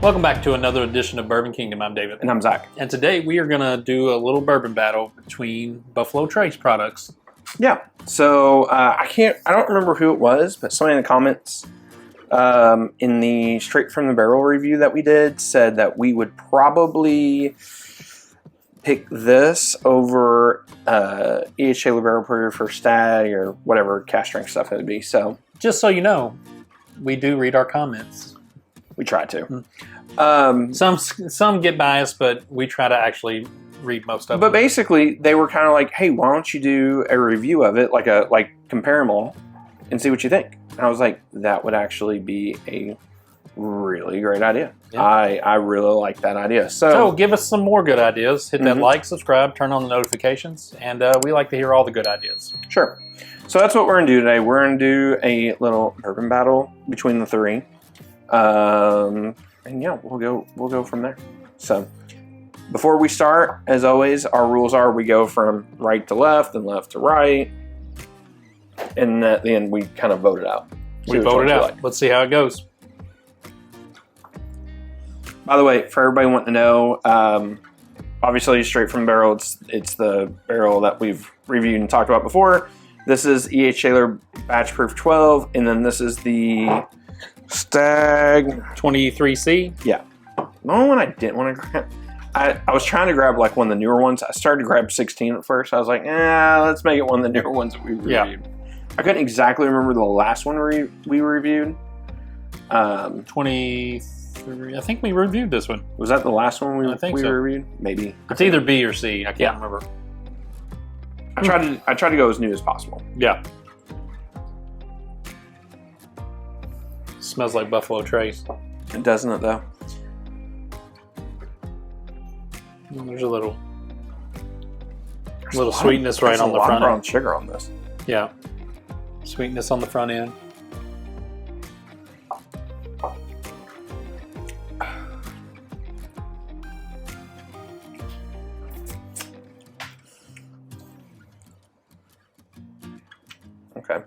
Welcome back to another edition of Bourbon Kingdom. I'm David. And I'm Zach. And today we are going to do a little bourbon battle between Buffalo Trace products. Yeah. So I don't remember who it was, but somebody in the comments in the Straight from the Barrel review that we did said that we would probably pick this over E.H. Taylor Barrel Proof for Stag or whatever cask strength stuff it would be. So just so you know, we do read our comments. We try to. Some get biased, but we try to actually read most of them. But basically, they were kind of like, "Hey, why don't you do a review of it, like compare them all, and see what you think?" And I was like, "That would actually be a really great idea. Yeah. I really like that idea." So give us some more good ideas. Hit that like, subscribe, turn on the notifications, and we like to hear all the good ideas. Sure. So that's what we're gonna do today. We're gonna do a little bourbon battle between the three. And yeah, we'll go from there. So before we start, as always, our rules are we go from right to left and left to right, and at the end we kind of vote it out. We vote it out. Like. Let's see how it goes. By the way, for everybody wanting to know, obviously Straight from the Barrel, it's the barrel that we've reviewed and talked about before. This is E.H. Taylor Batch Proof 12, and then this is the Stag 23C. Yeah. The only one I didn't want to grab, I was trying to grab like one of the newer ones. I started to grab 16 at first. I was like, let's make it one of the newer ones that we reviewed. Yeah. I couldn't exactly remember the last one we reviewed. 23. I think we reviewed this one. Was that the last one we so. reviewed? Maybe. It's either B or C. I can't remember. I tried to go as new as possible. Yeah. Smells like Buffalo Trace. It doesn't it though? There's a little sweetness right on the front end. Brown sugar on this. Yeah. Sweetness on the front end. Okay.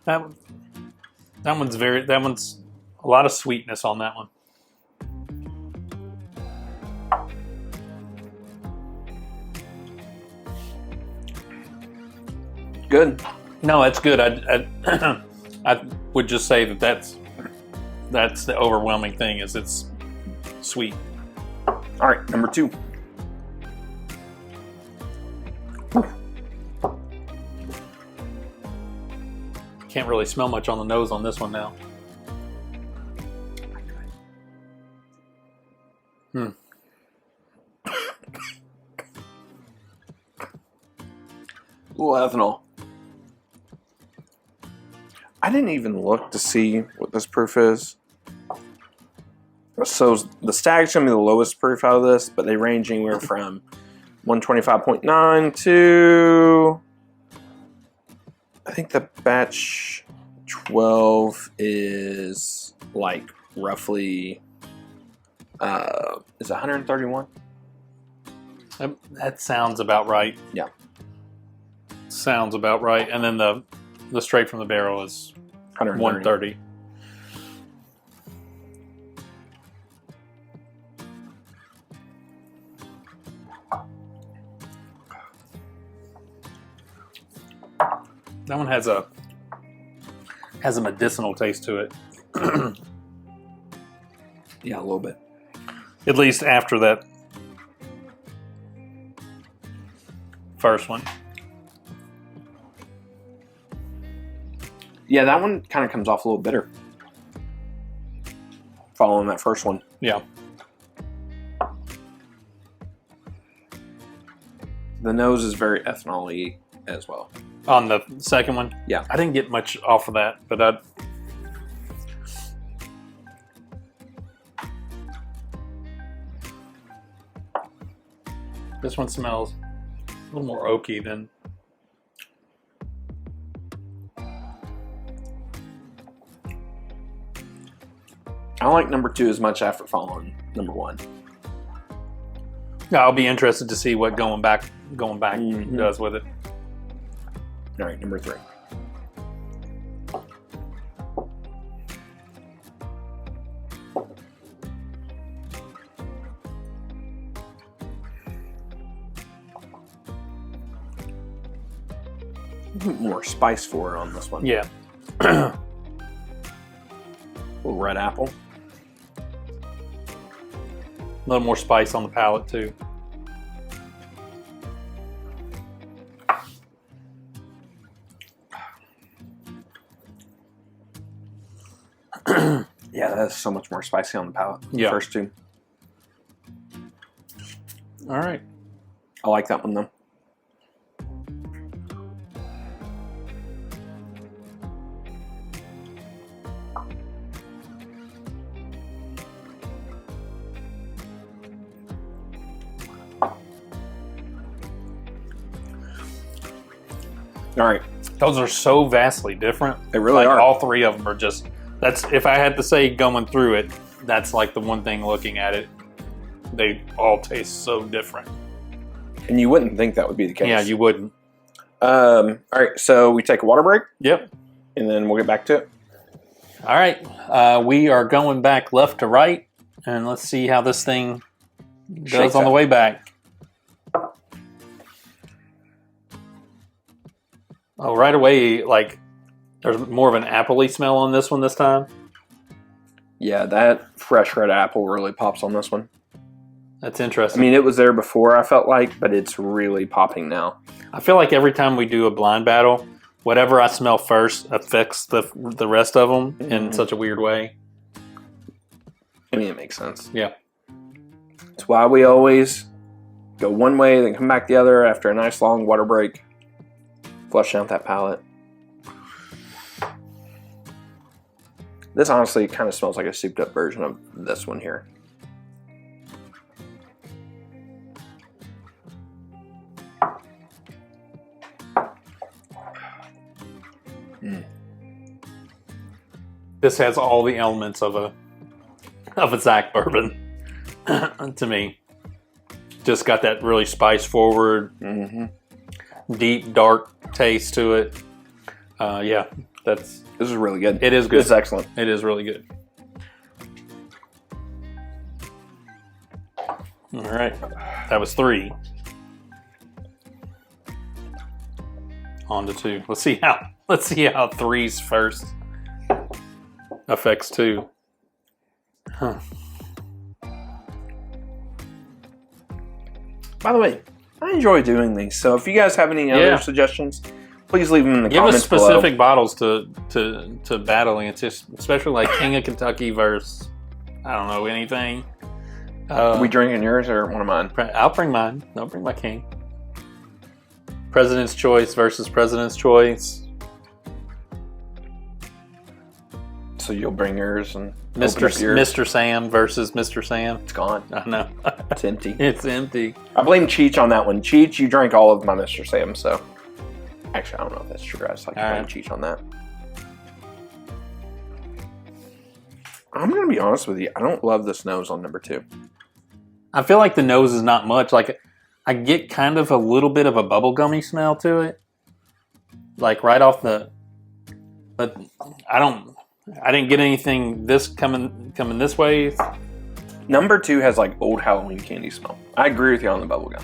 That one's a lot of sweetness on that one. Good. No, it's good. I would just say that's the overwhelming thing is it's sweet. All right, number 2. Can't really smell much on the nose on this one now. Ooh, ethanol. I didn't even look to see what this proof is. So the Stag's going to be the lowest proof out of this, but they range anywhere from 125.9 to... I think the batch 12 is like roughly is 131. That sounds about right. Yeah. Sounds about right. And then the Straight from the Barrel is 130. That one has a medicinal taste to it. Yeah, a little bit. At least after that first one. Yeah, that one kind of comes off a little bitter. Following that first one. Yeah. The nose is very ethanol-y as well. On the second one? Yeah. I didn't get much off of that, but this one smells a little more oaky than... I don't like number 2 as much after following number 1. Yeah, I'll be interested to see what going back does with it. All right, number 3. More spice for it on this one. Yeah. A little red apple. A little more spice on the palate too. Yeah, that is so much more spicy on the palate. Yeah. The first two. All right. I like that one though. All right. Those are so vastly different. They really are. All three of them are just, that's, if I had to say going through it, that's like the one thing looking at it. They all taste so different. And you wouldn't think that would be the case. Yeah, you wouldn't. All right, so we take a water break. Yep. And then we'll get back to it. All right. We are going back left to right, and let's see how this thing does Shakes on the up. way back. Oh, right away, like, there's more of an appley smell on this one this time. Yeah, that fresh red apple really pops on this one. That's I interesting. mean, it was there before, I felt like, but it's really popping now. I feel like every time we do a blind battle, whatever I smell first affects the rest of them in such a weird way. I mean, it makes sense. Yeah. That's why we always go one way, then come back the other after a nice long water break. Flush out that palate. This honestly kind of smells like a souped up version of this one here. This has all the elements of a Zach bourbon to me. Just got that really spice forward, deep dark taste to it. Yeah, this is really good. It is good. It's excellent. It is really good. All right, that was 3. On to 2. Let's see how 3's first affects 2. Huh. By the way, I enjoy doing these. So if you guys have any other suggestions, please leave them in the Give comments us specific below. bottles to battling. It's just especially like King of Kentucky versus I don't know anything. We drinking yours or one of mine? I'll bring mine. I'll bring my King. President's Choice versus President's Choice. So you'll bring yours and Mr. Sam versus Mr. Sam. It's gone. I know. It's empty. It's empty. I blame Cheech on that one. Cheech, you drank all of my Mr. Sam, so actually I don't know if that's true. I just like to blame Cheech on that. I'm gonna be honest with you. I don't love this nose on number 2. I feel like the nose is not much. Like I get kind of a little bit of a bubblegummy smell to it. Like right off the, but I didn't get anything this coming this way. Number 2 has like old Halloween candy smell. I agree with you on the bubblegum.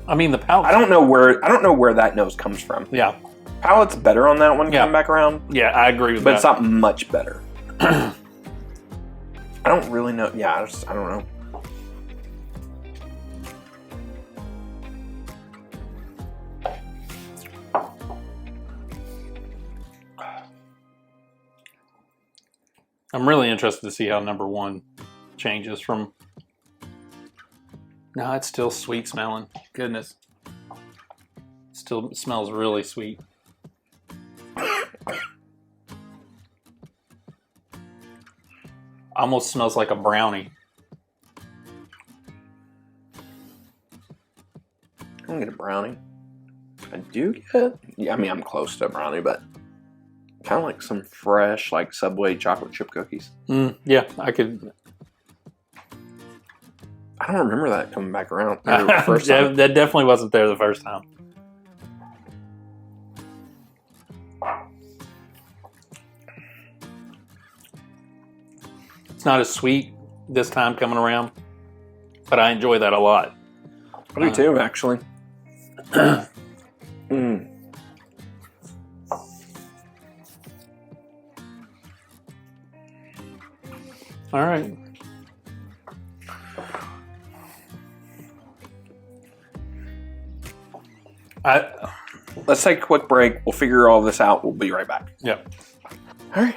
I mean the palate. I don't know where that nose comes from. Yeah. Palate's better on that one coming back around. Yeah, I agree with but that. It's not much better. I don't really know. Yeah, I don't know. I'm really interested to see how number 1 changes from. No, it's still sweet smelling. Goodness. Still smells really sweet. Almost smells like a brownie. I don't get a brownie. I do get, yeah, I mean, I'm close to a brownie, but kind of like some fresh, like Subway chocolate chip cookies. Yeah, I could. I don't remember that coming back around. The first time. That definitely wasn't there the first time. It's not as sweet this time coming around, but I enjoy that a lot. I do too, actually. Mm. All right. Let's take a quick break. We'll figure all this out. We'll be right back. Yep. All right.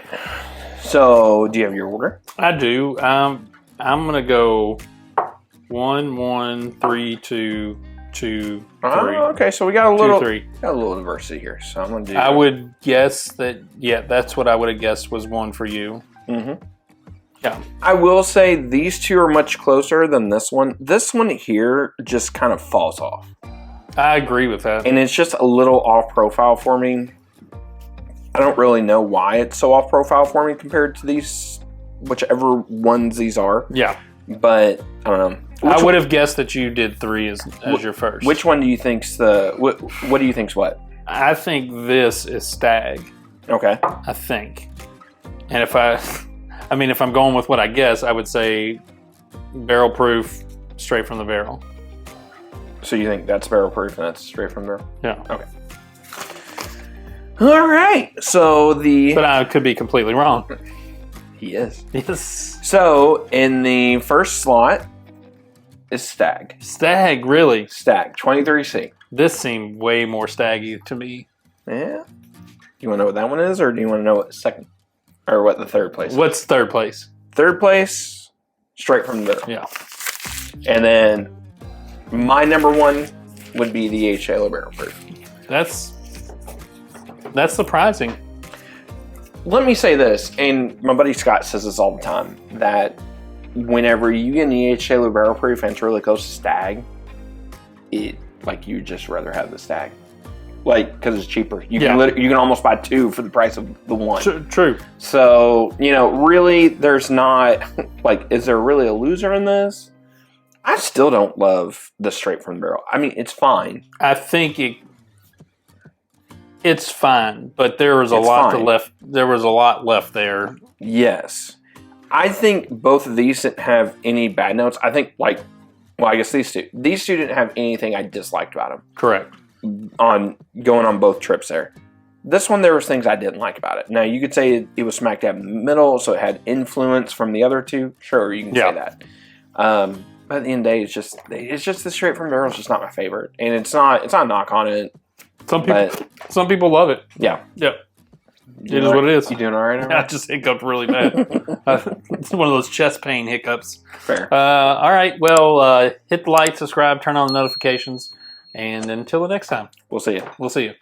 So, do you have your order? I do. I'm gonna go 1, 1, 3, 2, 2, 3. Oh, okay. So we got a little, 2, 3. got a little diversity here. So I'm gonna do. I would guess that. Yeah, that's what I would have guessed was 1 for you. Mm-hmm. Yeah. I will say these two are much closer than this one. This one here just kind of falls off. I agree with that. And it's just a little off profile for me. I don't really know why it's so off profile for me compared to these, whichever ones these are. Yeah. But I don't know. I would have guessed that you did 3 as your first. Which one do you think's what do you think's what? I think this is Stag. Okay. I think. And if I'm going with what I guess, I would say barrel proof, straight from the barrel. So you think that's barrel proof and that's straight from there? Yeah. Okay. All right. So But I could be completely wrong. He is. Yes. So in the first slot is Stag. Stag, really? Stag, 23C. This seemed way more staggy to me. Yeah. Do you want to know what that one is, or do you want to know what second, or what the third place is? What's third place? Third place, straight from the middle. Yeah. And then my number 1 would be the H. Halo Barrel Proof. That's surprising. Let me say this, and my buddy Scott says this all the time, that whenever you get an H. Halo Barrel Proof and it's really close to Stag, you'd just rather have the Stag. Because it's cheaper. You can almost buy 2 for the price of the 1. True. So, really, there's not, is there really a loser in this? I still don't love the straight from the barrel. I mean, it's fine. I think it's fine, but there was a lot left. There was a lot left there. Yes. I think both of these didn't have any bad notes. I think, I guess these two. These two didn't have anything I disliked about them. Correct. On going on both trips there. This one, there was things I didn't like about it. Now, you could say it was smack dab in the middle, so it had influence from the other two. Sure, you can say that. But at the end of the day, it's just the straight from the barrel is just not my favorite, and it's not a knock on it. Some people love it. Yeah. Yep. It is what it is. You doing all right? I just hiccuped really bad. It's one of those chest pain hiccups. Fair. All right. Well, hit the like, subscribe, turn on the notifications, and until the next time, We'll see you. We'll see you.